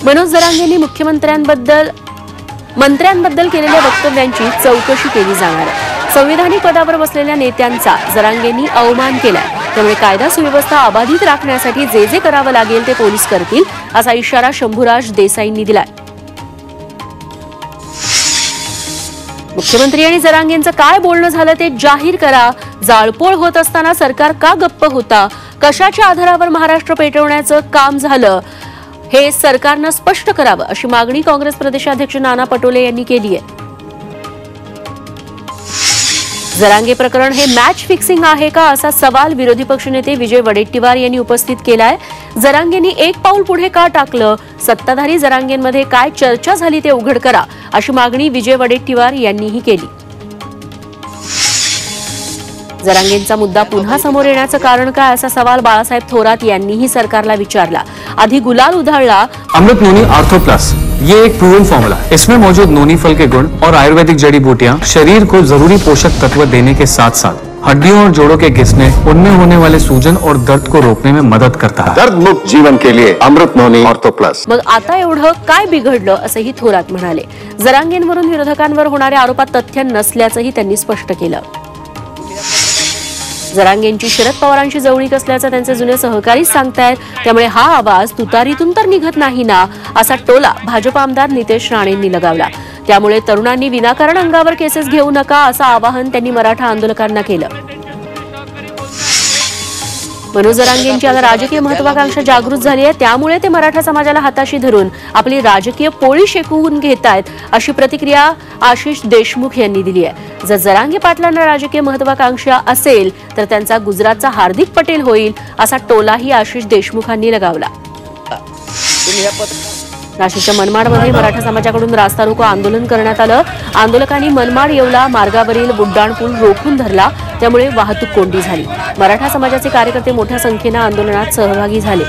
मनोज जरांगेंनी मंत्र्यांबद्दल केलेल्या वक्तव्यांची चौकशी केली जाणार आहे। संविधानिक पदावर बसलेल्या नेत्यांचा जरांगेंनी अवमान केलाय, त्यामुळे कायदा सुव्यवस्था अबाधित राखण्यासाठी जे जे करावं लागेल ते पोलीस करतील, असा इशारा शंभूराज देसाईंनी दिलाय। मुख्यमंत्री आणि जरांगेंचं काय बोलणं झालं ते जाहीर करा। जाळपोळ होत असताना सरकार का गप्प होता? कशाच्या आधारावर महाराष्ट्र पेटवण्याचं काम झालं हे सरकारनं स्पष्ट करावं, अशी मागणी काँग्रेस प्रदेशाध्यक्ष नाना पटोले यांनी केली आहे। जरांगे प्रकरण हे मॅच फिक्सिंग आहे का, असा सवाल विरोधी पक्षनेते विजय वडेट्टीवार यांनी उपस्थित केलाय। जरांगेंनी एक पाऊल पुढे का टाकलं? सत्ताधारी जरांगेंमध्ये काय चर्चा झाली ते उघड करा, अशी मागणी विजय वडेट्टीवार यांनीही केली। जरांगेंचा मुद्दा पुन्हा समोर येण्याचं कारण काय, असा सवाल बाळासाहेब थोरात यांनीही सरकारला विचारला। आधी गुलाल उधळला। अमृत नोनी आर्थो प्लस ये एक प्रूवन फॉर्मूला है। इसमें मौजूद नोनी फल के गुण और आयुर्वेदिक जड़ी बूटियां शरीर को जरूरी पोषक तत्व देने के साथ साथ हड्डियों और जोड़ों के घिसने, उनमें होने वाले सूजन और दर्द को रोकने में मदद करता है। दर्द मुक्त जीवन के लिए अमृत नोनी आर्थो प्लस। मग आता एवढं काय बिघडलं, असंही थोरात म्हणाले। जरांगेंवरून विरोधकांवर होणाऱ्या आरोपात तथ्य नसल्याचंही त्यांनी स्पष्ट केलं। जरांगेंची शरद पवारांशी जवळीक असल्याचं त्यांचे जुने सहकारी सांगतायत, त्यामुळे हा आवाज तुतारीतून तर निघत नाही ना, असा टोला भाजप आमदार नितेश राणेंनी लगावला। त्यामुळे तरुणांनी विनाकारण अंगावर केसेस घेऊ नका, असं आवाहन त्यांनी मराठा आंदोलकांना केलं। मनोज जरांगेंची आता राजकीय महत्वाकांक्षा जागृत झाली आहे, त्यामुळे ते मराठा समाजाला हाताशी धरून आपली राजकीय पोळी शेकवून घेतायत, अशी प्रतिक्रिया आशिष देशमुख यांनी दिली आहे। जर जरांगे पाटलांना राजकीय महत्वाकांक्षा असेल तर त्यांचा गुजरातचा हार्दिक पटेल होईल, असा टोलाही आशिष देशमुखांनी लगावला। नाशिकच्या मनमाडमध्ये मराठा समाजाकडून रास्ता रोको आंदोलन करण्यात आलं। आंदोलकांनी मनमाड येवला मार्गावरील बुड्डाण पूल रोखून धरला, त्यामुळे वाहतूक कोंडी झाली। मराठा समाजाचे कार्यकर्ते मोठ्या संख्येने आंदोलनात सहभागी झाले।